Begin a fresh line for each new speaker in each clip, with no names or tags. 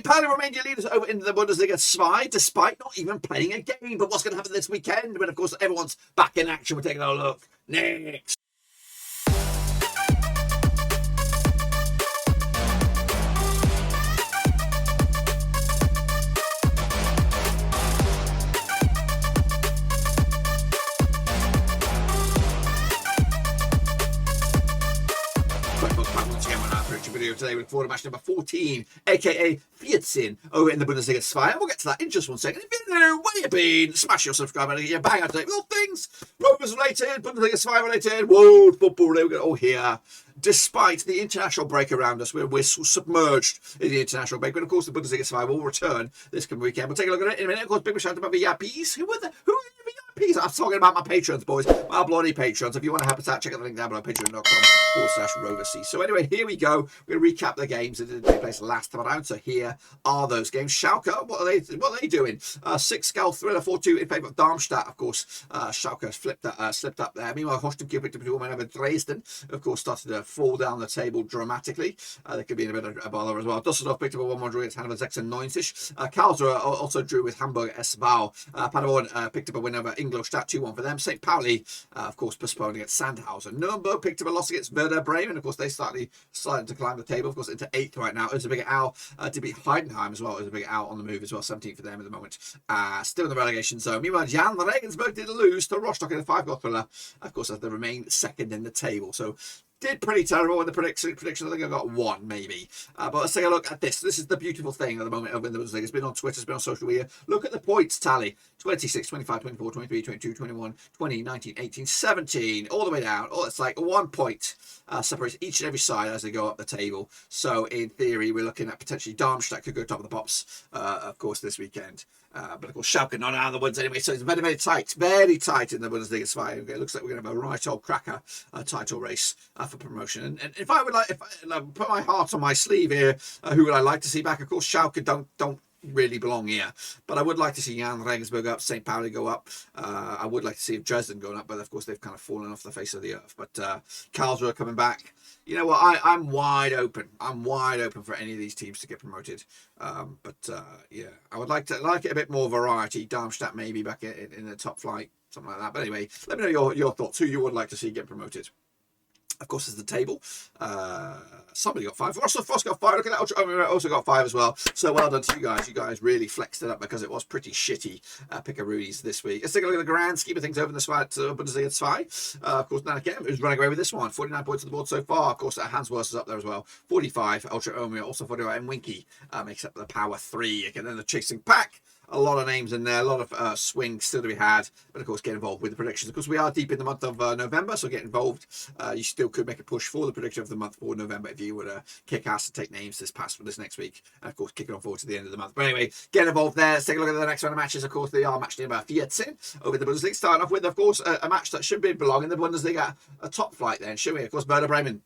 Pauli remained your leaders over into the Bundesliga SC, despite not even playing a game. But what's going to happen this weekend? But of course, everyone's back in action. We're taking a look next. Video today with Fortuna match number 14, aka 14, over in the Bundesliga SC. We'll get to that in just one second. If you're new, where you been? Smash your subscribe button, get your bang out today with all things Rovers related, Bundesliga SC related, world football related. We're all here. Despite the international break around us, we're submerged in the international break. But of course, the Bundesliga SC will return this coming weekend. We'll take a look at it in a minute. Of course, big shout out about VIPs. Who are the VIPs? I'm talking about my patrons, boys. My bloody patrons. If you want to help us out, check out the link down below, patreon.com/Roversy. So anyway, here we go. We're going to recap the games that didn't take place last time around. So here are those games. Schalke, what are they doing? 6-goal thriller, 4-2 in favour of Darmstadt. Of course, Schalke has slipped up there. Meanwhile, Holstein picked up a win over Dresden. Of course, started to fall down the table dramatically. They could be in a bit of a bother as well. Düsseldorf picked up a 1-1 draw against Hannover 96. Karlsruher also drew with Hamburger SC. Paderborn picked up a win over Ingolstadt, 2-1 for them. St. Pauli, of course, postponed against Sandhausen. Nürnberg picked up a loss against Werder Bremen. Of course, they started to climb the table, of course, into 8th right now. It's a big owl to beat Heidenheim as well. It was a big owl on the move as well. 17th for them at the moment. Still in the relegation zone. Meanwhile, Jahn, Regensburg did lose to Rostock in a 5-goal thriller. Of course, as they remain second in the table. So did pretty terrible in the prediction. I think I got 1 maybe. But let's take a look at this. This is the beautiful thing at the moment over in the Bundesliga. It's been on Twitter, it's been on social media. Look at the points tally. 26, 25, 24, 23, 22, 21, 20, 19, 18, 17. All the way down. Oh, it's like 1 point separates each and every side as they go up the table. So in theory, we're looking at potentially Darmstadt could go top of the pops, of course, this weekend. But of course, Schalke not out of the woods anyway, so it's very, very tight in the Bundesliga SC. It looks like we're going to have a right old cracker title race for promotion. And if I put my heart on my sleeve here, who would I like to see back? Of course, Schalke don't really belong here, but I would like to see Jahn, Regensburg up, St. Pauli go up. I would like to see Dresden going up, but of course they've kind of fallen off the face of the earth. But Karlsruhe coming back. You know what? I'm wide open. I'm wide open for any of these teams to get promoted. Yeah, I would like it a bit more variety. Darmstadt maybe back in the top flight, something like that. But anyway, let me know your thoughts. Who you would like to see get promoted. Of course, there's the table. Somebody got 5. Rostock got 5. Look at that. I also got 5 as well. So well done to you guys. You guys really flexed it up because it was pretty shitty pickaroonies this week. Let's take a look at the grand scheme of things over in the Bundesliga SC. Of course, Nanakem, who's running away with this one. 49 points on the board so far. Of course, Hans Wurst is up there as well. 45. Ultra Omeo also 45. And Winky makes up the power 3. Again, then the chasing pack. A lot of names in there, a lot of swings still to be had, but of course get involved with the predictions. Of course, we are deep in the month of November, so get involved. You still could make a push for the prediction of the month for November if you were to kick ass to take names this next week, and of course kick it on forward to the end of the month. But anyway, get involved there. Let's take a look at the next round of matches. Of course, they are match number 14 over the Bundesliga. Starting off with, of course, a match that should belong in the Bundesliga, a top flight then, should we? Of course, Werder Bremen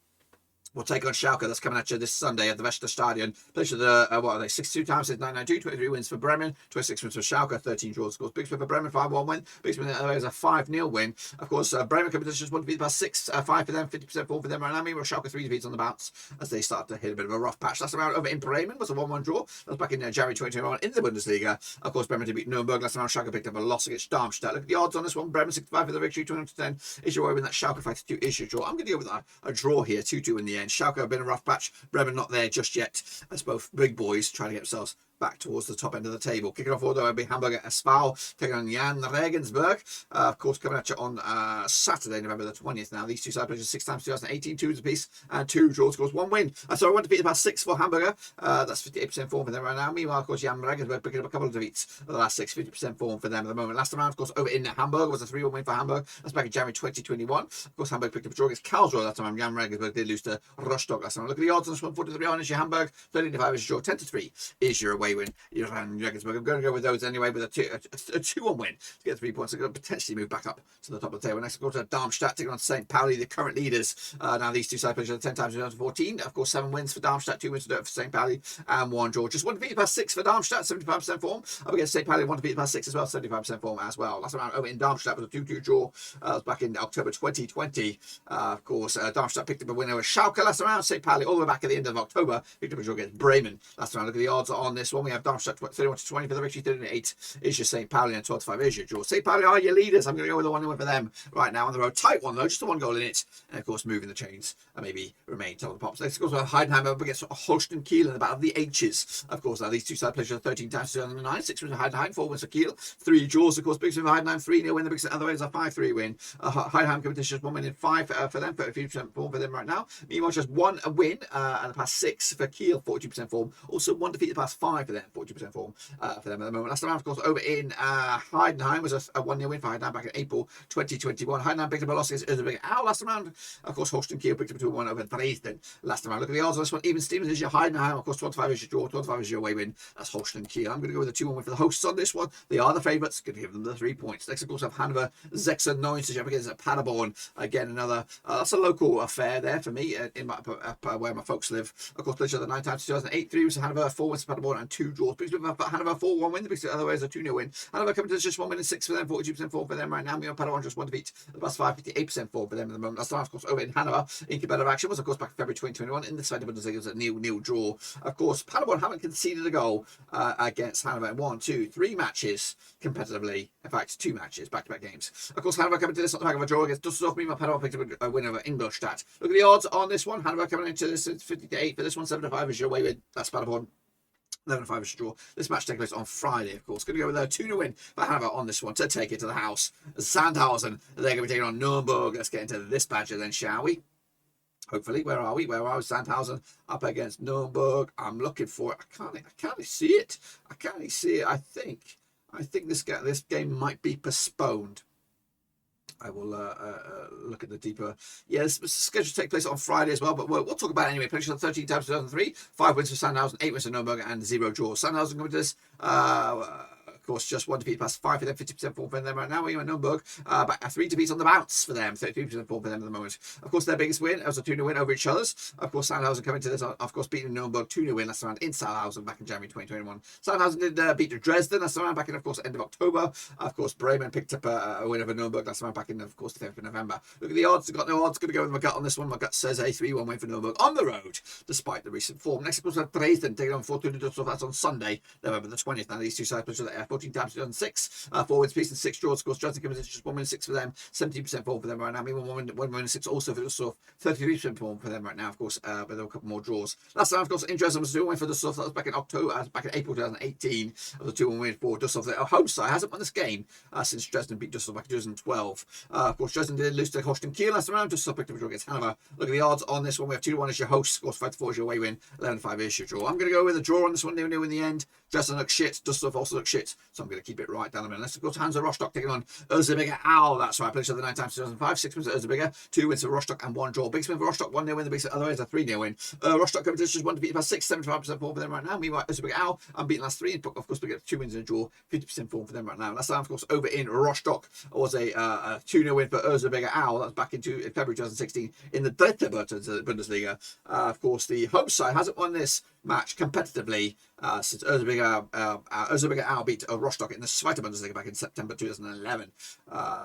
will take on Schalke. That's coming at you this Sunday at the Westerstadion. Played for the, 62 times since 1992, 23 wins for Bremen, 26 wins for Schalke, 13 draws. Of course, big for Bremen, 5-1 win. Big for there's a 5-0 win. Of course, Bremen competitions 1 defeat past 6, 5 for them, 50% form for them right now. Meanwhile, Schalke 3 defeats on the bounce as they start to hit a bit of a rough patch. Last round over in Bremen was a 1-1 draw. That was back in January 2021 in the Bundesliga. Of course, Bremen to beat Nürnberg. Last round, Schalke picked up a loss against Darmstadt. Look at the odds on this one. Bremen 65 for the victory, 210 is your way with that. Schalke 5-2 is your draw. I'm going to go with a draw here, 2-2 in the end. Schalke have been a rough patch. Bremen not there just yet, as both big boys trying to get themselves back towards the top end of the table. Kicking off all the way will be Hamburger SC taking on Jahn Regensburg. Of course, coming at you on Saturday, November the 20th. Now, these two side played 6 times 2018, 2 apiece, and 2 draws. Of course, 1 win. So I want to beat about 6 for Hamburger. That's 58% form for them right now. Meanwhile, of course, Jahn Regensburg picking up a couple of defeats of the last 6, 50% form for them at the moment. Last time around, of course, over in Hamburg was a 3-1 win for Hamburg. That's back in January 2021. Of course, Hamburg picked up a draw against Karlsruhe that time. Jahn Regensburg did lose to Rostock last time. Look at the odds on this one. 43 on is your Hamburg, 13-5 is your draw, 10-3 is your away away win. Regensburg. I'm going to go with those anyway with a 2-1 win to get 3 points. They're going to potentially move back up to the top of the table. Next, we'll go to Darmstadt taking on St. Pauli, the current leaders. Now, these two sides played 10 times in 2014. Of course, 7 wins for Darmstadt, 2 wins for St. Pauli, and 1 draw. Just 1 defeated past 6 for Darmstadt, 75% form. Up against St. Pauli, 1 defeated past 6 as well, 75% form as well. Last round over in Darmstadt was a 2-2 draw. Was back in October 2020. Of course, Darmstadt picked up a win over Schalke last round. St. Pauli, all the way back at the end of October, picked up a draw against Bremen last round. Look at the odds on this one. We have Darmstadt 31-20 for the victory, 38 is your St. Pauli, and 12-5 is your draw. St. Pauli are your leaders. I'm going to go with the 1-1 for them right now on the road. Tight one though, just the 1 goal in it, and of course moving the chains and maybe remain top of the pops. Next, of course, we have Heidenheim up against Holstein Kiel in the battle of the H's. Of course, now these two sides played 13 times 2009, 6 wins for Heidenheim, 4 wins for Kiel, 3 draws. Of course, big win for Heidenheim, 3-0 win. The big other way is a 5-3 win. Heidenheim competition is 1 win in 5 for them, 50% form for them right now. Meanwhile, just 1 win and the past 6 for Kiel, 42% form. Also 1 defeat the past 5 for them, 42% form for them at the moment. Last round, of course, over in Heidenheim was a 1-0 win for Heidenheim back in April 2021. Heidenheim picked up a loss against Erzgebirge last round. Of course, Holstein Kiel picked up a 2-1 over Dresden last round. Look at the odds on this one. Even Stevens is your Heidenheim. Of course, 25 is your draw, 25 is your away win. That's Holstein Kiel. I'm going to go with a 2-1 win for the hosts on this one. They are the favourites. Going to give them the 3 points. Next, of course, have Hannover 96 up against Paderborn. Again, another that's a local affair there for me in my, where my folks live. Of course, played each other 9 times. 2008, 3 wins for Hannover, 4 wins for Paderborn, and 2 draws. Hannover 4-1 win. The otherwise a 2-0 win. Hannover coming to just 1 win and 6 for them, 42% form for them right now. Meanwhile, Paderborn just 1 defeat. The past 5, 58% form for them at the moment. Last time, of course, over in Hannover, in competitive action was, of course, back in February 2021. In the side of Bundesliga, it was a nil draw. Of course, Paderborn haven't conceded a goal against Hannover in 1, 2, 3 matches competitively. In fact, 2 matches, back-to-back games. Of course, Hannover coming to this on the back of a draw against Düsseldorf. Meanwhile, Paderborn picked up a win over Ingolstadt. Look at the odds on this one. Hannover coming into this 50-8 for this one. 7-5 is your way win. That's Paderborn. 11-5 is your draw. This match takes place on Friday, of course. Going to go with a 2-0 win for Hannover on this one to take it to the house. Sandhausen, they're going to be taking on Nürnberg. Let's get into this badger then, shall we? Hopefully, where are we? Sandhausen up against Nürnberg. I'm looking for it. I can't see it. I think this game might be postponed. I will look at the deeper. Yeah, this is scheduled to take place on Friday as well, but we'll talk about it anyway. Played 13 times 2003, 5 wins for Sandhausen, 8 wins for Nürnberg, and 0 draws. Sandhausen coming to this. Of course, just 1 defeat past 5 for them, 50% form for them right now. Even Nürnberg, back 3 defeats on the bounce for them, 33% form for them at the moment. Of course, their biggest win was a 2-0 win over each other's. Of course, Sandhausen coming to this, of course, beating Nürnberg 2-0 win last round in Sandhausen back in January 2021. Sandhausen did beat Dresden last round back in, of course, end of October. Of course, Bremen picked up a win over Nürnberg last round back in, of course, the 5th of November. Look at the odds. I've got no odds. Going to go with my gut on this one. My gut says a 3-1 win for Nürnberg on the road, despite the recent form. Next, of course, we have Dresden taking on Fortuna Düsseldorf. That's on Sunday, November the 20th. Now, these two sides played 14 times 2006. 4 wins piece and 6 draws. Of course, Dresden comes in just 1 win 6 for them, 17% form for them right now. Meanwhile, 1 win 6 also for Düsseldorf, 33% form for them right now, of course, but there were a couple more draws. Last time, of course, in Dresden was a 2-1 win for Düsseldorf. That was back in April 2018. It was a 2-1 win for Düsseldorf. The home side hasn't won this game since Dresden beat Düsseldorf back in 2012. Of course, Dresden did lose to Holstein Kiel last round. Düsseldorf picked up a draw against Hannover. Look at the odds on this one. We have 2-1 as your host. Of course, 5-4 is your away win. 11-5 is your draw. I'm going to go with a draw on this one. 0-0 in the end. Dresden looks shit. Düsseldorf also looks shit. So I'm going to keep it right down the middle. Let's go to Hansa Rostock taking on Erzgebirge. That's right. I played each other 9 times 2005. 6 wins at Erzgebirge. 2 wins for Rostock and 1 draw. Biggest win for Rostock. 1-0 win. The biggest otherwise a 3-0 win. Rostock coming to just 1 defeat past 6. 75% form for them right now. Meanwhile, Erzgebirge unbeaten last 3. And of course, we get 2 wins and a draw. 50% form for them right now. Last time, of course, over in Rostock was a 2-0 win for Erzgebirge. That was back into February 2016 in the Dritte Bundesliga. Of course, the home side hasn't won this match competitively since Erzgebirge beat Rostock in the Zweite Bundesliga back in September 2011.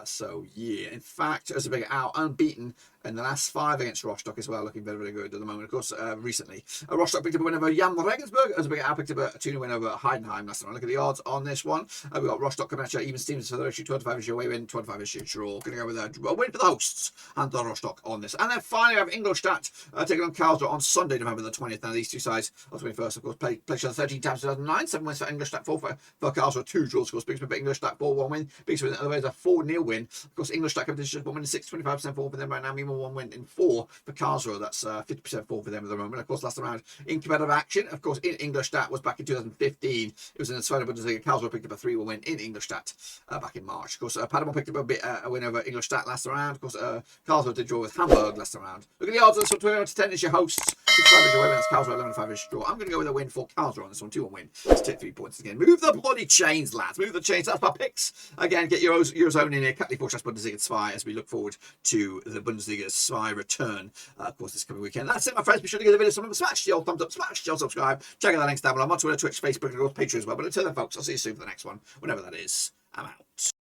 So yeah, in fact, Erzgebirge unbeaten in the last 5 against Rostock as well, looking very, very good at the moment. Of course, recently Rostock picked up a win over Jahn Regensburg. Erzgebirge picked up a 2-0 win over Heidenheim last time. Look at the odds on this one. We've got Rostock coming at you, even Stevens for the issue. 25 is your way win, 25 is your draw. Going to go with a win for the hosts and the Rostock on this. And then finally, we have Ingolstadt taking on Karlsruher on Sunday, November the 20th. Now, these two sides, on the 21st, of course, played each other 13 times 2009. 7 wins for Ingolstadt, 4 for Karlsruher, 2 draws. Of course, biggest win for Ingolstadt, 4-1 win. Biggest win, otherwise, a 4-0 win. Of course, Ingolstadt coming to just 1 win and 6, 25% form for them right now. Meanwhile, 1 win in 4 for Karlsruher. That's 50% form for them at the moment. Of course, last round in competitive action, of course, in Ingolstadt was back in 2015. It was in the Zweite Bundesliga. Karlsruher picked up a 3-1 win in Ingolstadt back in March. Of course, Paderborn picked up a win over Ingolstadt last round. Of course, Karlsruher did draw with Hamburg last round. Look at the odds on this one. 21 to 10 is your hosts. 6-5 is your win. That's Karlsruher. 11-5 is draw. I'm going to go with a win for Karlsruher on this one. 2-1 win. Let's take 3 points again. Move the bloody chains, lads. Move the chains. That's my picks. Again, get your Eurozone in here. Cut the Fortuna Bundesliga 2 as we look forward to the Bundesliga 2 return, of course, this coming weekend. That's it, my friends. Be sure to give the video some smash the old thumbs up, smash the old subscribe. Check out the links down below. I'm on Twitter, Twitch, Facebook, and of course Patreon as well. But until then, folks, I'll see you soon for the next one, whenever that is. I'm out.